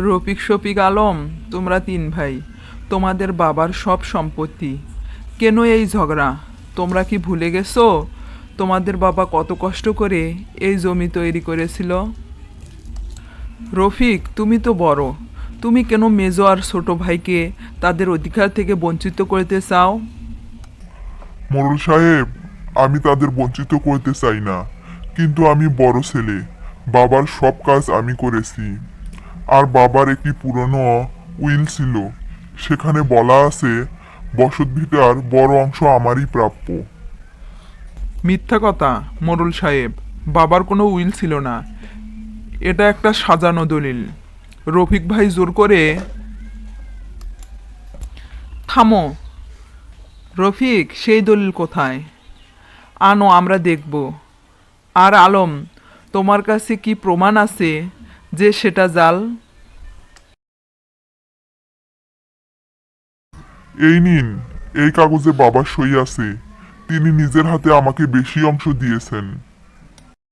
রফিক শফিক আলম, তোমরা তিন ভাই, তোমাদের বাবার সব সম্পত্তি। কেন এই ঝগড়া? তোমরা কি ভুলে গেছো তোমাদের বাবা কত কষ্ট করে এই জমি তৈরি করেছিল? রফিক, তুমি তো বড়, তুমি কেন মেজো আর ছোট ভাইকে তাদের অধিকার থেকে বঞ্চিত করতে চাও? মোড়ল সাহেব, আমি তাদের বঞ্চিত করতে চাই না, কিন্তু আমি বড় ছেলে, বাবার সব কাজ আমি করেছি। আর বাবার একটি পুরনো উইল ছিল, সেখানে বলা আছে বসতভিটার বড় অংশ আমারই প্রাপ্য। মিথ্যা কথা মোড়ল সাহেব, বাবার কোনো উইল ছিল না, এটা একটা সাজানো দলিল। রফিক ভাই জোর করে। থামো রফিক, সেই দলিল কোথায়? আনো, আমরা দেখব। আর আলম, তোমার কাছে কি প্রমাণ আছে যে সেটা জাল? এই নিন, এই কাগজে বাবার সই আছে। তিনি নিজের হাতে আমাকে বেশি অংশ দিয়েছেন।